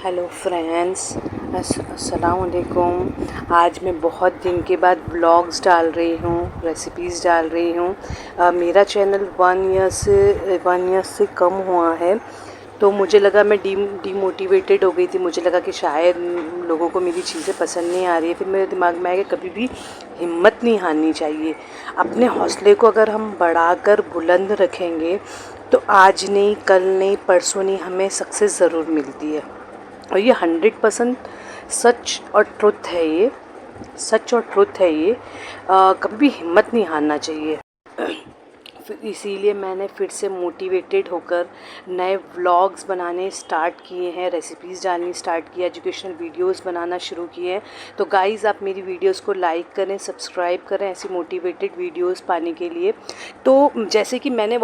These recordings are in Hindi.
हेलो फ्रेंड्स, अस्सलाम वालेकुम। आज मैं बहुत दिन के बाद व्लॉग्स डाल रही हूँ, रेसिपीज़ डाल रही हूँ। मेरा चैनल 1 ईयर से कम हुआ है, तो मुझे लगा मैं डीमोटिवेटेड हो गई थी। मुझे लगा कि शायद लोगों को मेरी चीज़ें पसंद नहीं आ रही है। फिर मेरे दिमाग में आया कि कभी भी हिम्मत नहीं हारनी चाहिए। अपने हौसले को अगर हम बढ़ाकर बुलंद रखेंगे तो आज नहीं, कल नहीं, परसों नहीं, हमें सक्सेस ज़रूर मिलती है। और ये 100% सच और ट्रुथ है। ये सच और ट्रुथ है। ये कभी भी हिम्मत नहीं हारना चाहिए। फिर इसीलिए मैंने फिर से मोटिवेटेड होकर नए व्लॉग्स बनाने स्टार्ट किए हैं, रेसिपीज़ डालनी स्टार्ट किया, एजुकेशनल वीडियोस बनाना शुरू किए हैं। तो गाइज़, आप मेरी वीडियोस को लाइक करें, सब्सक्राइब करें ऐसी मोटिवेटेड वीडियोस पाने के लिए। तो जैसे कि मैंने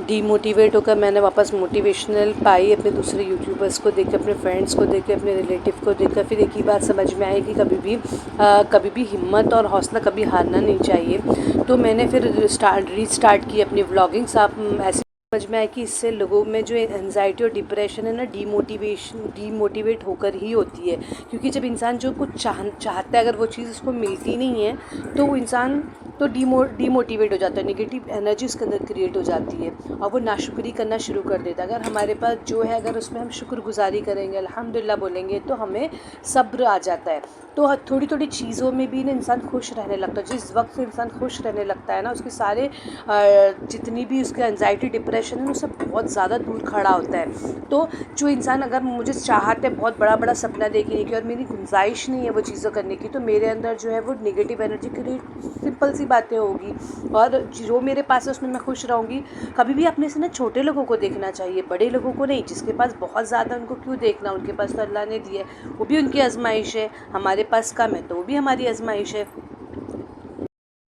डीमोटिवेट होकर मैंने वापस मोटिवेशनल पाई अपने दूसरे यूट्यूबर्स को देख के, अपने फ्रेंड्स को देख के, अपने रिलेटिव को देख कर। फिर एक ही बात समझ में आई कि कभी भी हिम्मत और हौसला कभी हारना नहीं चाहिए। तो मैंने फिर रीस्टार्ट की अपनी व्लॉगिंग्स। आप ऐसे समझ में आया कि इससे लोगों में जो एंजाइटी और डिप्रेशन है ना, डीमोटिवेट होकर ही होती है। क्योंकि जब इंसान जो कुछ चाहता है, अगर वो चीज़ उसको मिलती नहीं है तो वो इंसान तो डीमोटिवेट हो जाता है, नेगेटिव एनर्जी उसके अंदर क्रिएट हो जाती है और वो नाशुक्री करना शुरू कर देता है। अगर हमारे पास जो है, अगर उसमें हम शुक्रगुजारी करेंगे, अल्हम्दुलिल्लाह बोलेंगे, तो हमें सब्र आ जाता है। तो थोड़ी थोड़ी चीज़ों में भी ना इंसान खुश रहने लगता है। जिस वक्त इंसान खुश रहने लगता है ना, उसके सारे जितनी भी उसके एंजाइटी डिप्रेशन है, उससे बहुत ज़्यादा दूर खड़ा होता है। तो जो इंसान, अगर मुझे चाहते बहुत बड़ा बड़ा सपना देखने की और मेरी गुंजाइश नहीं है वो चीज़ें करने की, तो मेरे अंदर जो है वो नेगेटिव एनर्जी क्रिएट, सिंपल सी बातें होगी। और जो मेरे पास है उसमें मैं खुश रहूँगी। कभी भी अपने से ना छोटे लोगों को देखना चाहिए, बड़े लोगों को नहीं। जिसके पास बहुत ज़्यादा, उनको क्यों देखना, उनके पास तो अल्लाह ने दिया है, वो भी उनकी आजमाइश है। हमारे पास कम है तो वो भी हमारी आजमाइश है।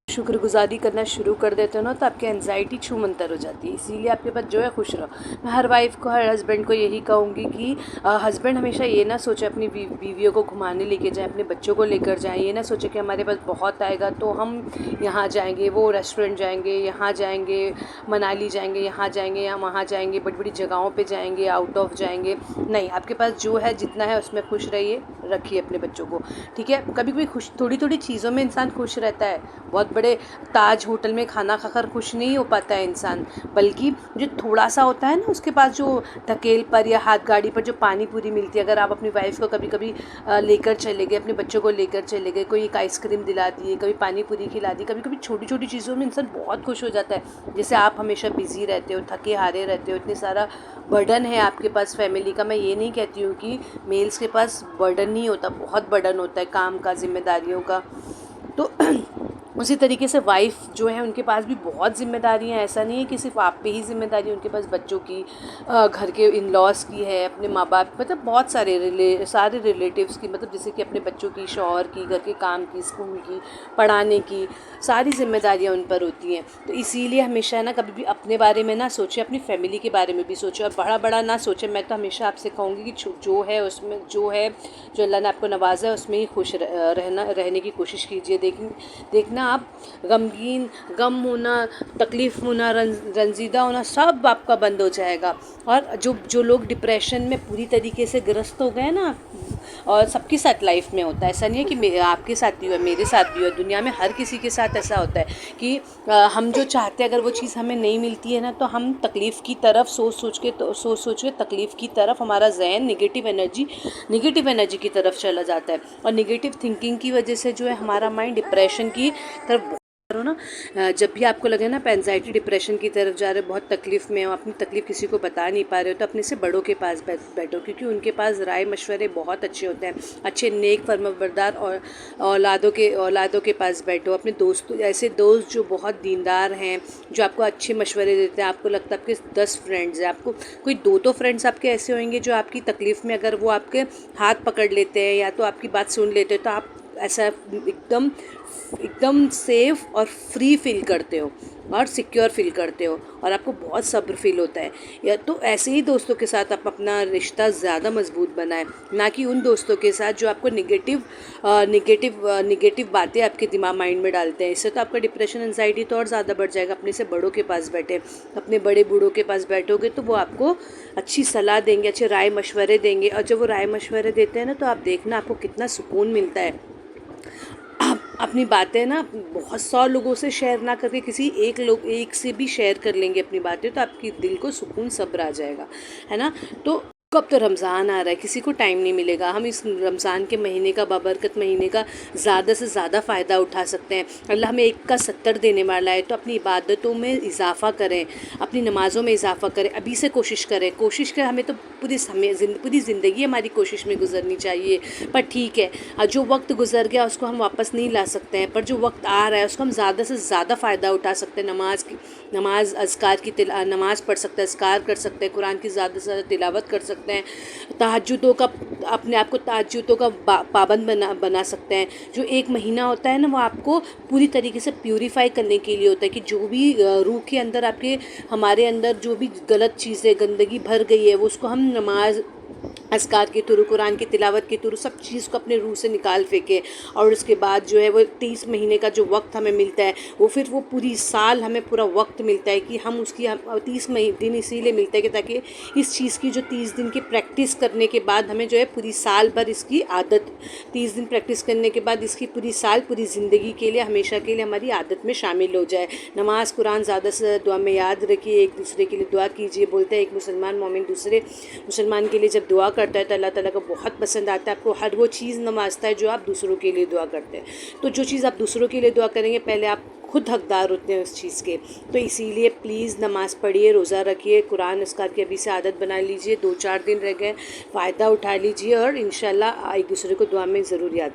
शुक्रगुज़ारी करना शुरू कर देते हो ना, तो आपकी एंजाइटी छूमंतर हो जाती है। इसीलिए आपके पास जो है खुश रहो। मैं हर वाइफ़ को, हर हस्बैंड को यही कहूँगी कि हस्बैंड हमेशा ये ना सोचे अपनी बीवियों को घुमाने लेके जाएँ, अपने बच्चों को लेकर जाएँ। ये ना सोचे कि हमारे पास बहुत आएगा तो हम यहाँ जाएंगे, वो रेस्टोरेंट जाएंगे, यहाँ जाएंगे, मनाली जाएंगे, यहाँ जाएंगे, या वहाँ जाएंगे, बड़ी बड़ी जगहों पर जाएंगे, आउट ऑफ जाएंगे। नहीं, आपके पास जो है, जितना है उसमें खुश रहिए, रखिए अपने बच्चों को, ठीक है। कभी कभी खुश, थोड़ी थोड़ी चीज़ों में इंसान खुश रहता है। बहुत बड़े ताज होटल में खाना खाकर खुश नहीं हो पाता है इंसान, बल्कि जो थोड़ा सा होता है ना, उसके पास जो धकेल पर या हाथ गाड़ी पर जो पानी पूरी मिलती है, अगर आप अपनी वाइफ को कभी कभी लेकर चले गए, अपने बच्चों को लेकर चले गए, कोई एक आइसक्रीम दिला दिए, कभी पानी पूरी खिला दी, कभी कभी छोटी छोटी चीज़ों में इंसान बहुत खुश हो जाता है। जैसे आप हमेशा बिज़ी रहते हो, थके हारे रहते हो, इतनी सारा बर्डन है आपके पास फैमिली का। मैं ये नहीं कहती हूँ कि मेल्स के पास बर्डन नहीं होता, बहुत बर्डन होता है काम का, जिम्मेदारियों का। तो उसी तरीके से वाइफ़ जो है, उनके पास भी बहुत ज़िम्मेदारियाँ हैं। ऐसा नहीं है कि सिर्फ आप पे ही ज़िम्मेदारी है, उनके पास बच्चों की, घर के इन लॉज़ की है, अपने माँ बाप, मतलब बहुत सारे रिलेटिव्स की, मतलब जैसे कि अपने बच्चों की, शौहर की, घर के काम की, स्कूल की, पढ़ाने की, सारी ज़िम्मेदारियाँ उन पर होती हैं। तो इसीलिए हमेशा ना, कभी भी अपने बारे में ना सोचें, अपनी फैमिली के बारे में भी सोचें और बड़ा बड़ा ना सोचें। मैं तो हमेशा आपसे कहूँगी कि जो है उसमें, जो अल्लाह ने आपको नवाजा है, उसमें ही खुश रहने की कोशिश कीजिए। देखना आप, गम होना, तकलीफ़ होना, रंजीदा होना, सब आपका बंद हो जाएगा। और जो लोग डिप्रेशन में पूरी तरीके से ग्रस्त हो गए ना, और सबके साथ लाइफ में होता है, ऐसा नहीं है कि आपके साथ भी हुआ, मेरे साथ भी हुआ, दुनिया में हर किसी के साथ ऐसा होता है कि हम जो चाहते हैं, अगर वो चीज़ हमें नहीं मिलती है ना, तो हम तकलीफ़ की तरफ सोच के तकलीफ़ की तरफ हमारा जहन नेगेटिव एनर्जी की तरफ चला जाता है। और नेगेटिव थिंकिंग की वजह से जो है हमारा माइंड डिप्रेशन की तरफ करो ना। जब भी आपको लगे ना आप एंजाइटी डिप्रेशन की तरफ जा रहे हो, बहुत तकलीफ़ में हो, अपनी तकलीफ़ किसी को बता नहीं पा रहे हो, तो अपने से बड़ों के पास बैठो, क्योंकि उनके पास राय मशवरे बहुत अच्छे होते हैं। अच्छे नेक फर्माबरदार और औलादों के पास बैठो। अपने दोस्तों, ऐसे दोस्त जो बहुत दीनदार हैं, जो आपको अच्छे मशवरे देते हैं। आपको लगता है आपके 10 फ्रेंड्स हैं, आपको कोई दो फ्रेंड्स आपके ऐसे होंगे जो आपकी तकलीफ़ में, अगर वो आपके हाथ पकड़ लेते हैं या तो आपकी बात सुन लेते हैं, तो आप ऐसा एकदम सेफ़ और फ्री फील करते हो। और सिक्योर फील करते हो और आपको बहुत सब्र फील होता है। या तो ऐसे ही दोस्तों के साथ आप अपना रिश्ता ज़्यादा मजबूत बनाएं, ना कि उन दोस्तों के साथ जो आपको निगेटिव बातें आपके दिमाग माइंड में डालते हैं। इससे तो आपका डिप्रेशन एंजाइटी तो और ज़्यादा बढ़ जाएगा। अपने से बड़ों के पास बैठे, अपने बड़े बूढ़ों के पास बैठोगे तो वो आपको अच्छी सलाह देंगे, अच्छे राय मशवरे देंगे, और जब वो राय मशवरे देते हैं ना तो आप देखना आपको कितना सुकून मिलता है। आप अपनी बातें ना बहुत 100 लोगों से शेयर ना करके किसी एक से भी शेयर कर लेंगे अपनी बातें, तो आपकी दिल को सुकून सब्र आ जाएगा, है ना। तो कब तो रमज़ान आ रहा है, किसी को टाइम नहीं मिलेगा। हम इस रमज़ान के महीने का, बाबरकत महीने का ज़्यादा से ज़्यादा फ़ायदा उठा सकते हैं। अल्लाह हमें 1 का 70 देने वाला है, तो अपनी इबादतों में इजाफ़ा करें, अपनी नमाज़ों में इजाफ़ा करें, अभी से कोशिश करें। हमें तो पूरी ज़िंदगी हमारी कोशिश में गुजरनी चाहिए। पर ठीक है, जो वक्त गुजर गया उसको हम वापस नहीं ला सकते हैं, पर जो वक्त आ रहा है उसको हम ज़्यादा से ज़्यादा फ़ायदा उठा सकते हैं। नमाज़ पढ़ सकते हैं, अज़कार कर सकते हैं, कुरान की ज़्यादा से ज़्यादा तिलावत कर सकते हैं, तहज्जुदों का अपने आप को तहज्जुदों का पाबंद बना सकते हैं। जो 1 महीना होता है ना, वो आपको पूरी तरीके से प्यूरीफाई करने के लिए होता है कि जो भी रूह के अंदर हमारे अंदर जो भी गलत चीज़ें, गंदगी भर गई है, वो उसको हम नमाज, अज़कार के थ्रू, कुरान की तिलावत के थ्रू सब चीज़ को अपने रूह से निकाल फेंके। और उसके बाद जो है वो 30 महीने का जो वक्त हमें मिलता है, वो फिर वो पूरी साल हमें पूरा वक्त मिलता है कि हम 30 दिन इसीलिए मिलता है कि ताकि इस चीज़ की जो 30 दिन की प्रैक्टिस करने के बाद हमें जो है पूरी साल भर इसकी आदत, 30 दिन प्रैक्टिस करने के बाद इसकी पूरी ज़िंदगी के लिए, हमेशा के लिए हमारी आदत में शामिल हो जाए। नमाज, कुरान ज़्यादा से ज़्यादा दुआ में याद रखिए, एक दूसरे के लिए दुआ कीजिए। बोलते हैं एक मुसलमान मोमिन दूसरे मुसलमान के लिए जब दुआ करता है तो अल्लाह ताला को बहुत पसंद आता है। आपको हर वो चीज़ नवाजता है जो आप दूसरों के लिए दुआ करते हैं। तो जो चीज़ आप दूसरों के लिए दुआ करेंगे, पहले आप खुद हकदार होते हैं उस चीज़ के। तो इसीलिए प्लीज़ नमाज़ पढ़िए, रोज़ा रखिए, कुरान अज़कार की अभी से आदत बना लीजिए। 2-4 दिन रह गए, फ़ायदा उठा लीजिए और इंशाल्लाह एक दूसरे को दुआ में ज़रूर याद रखिए।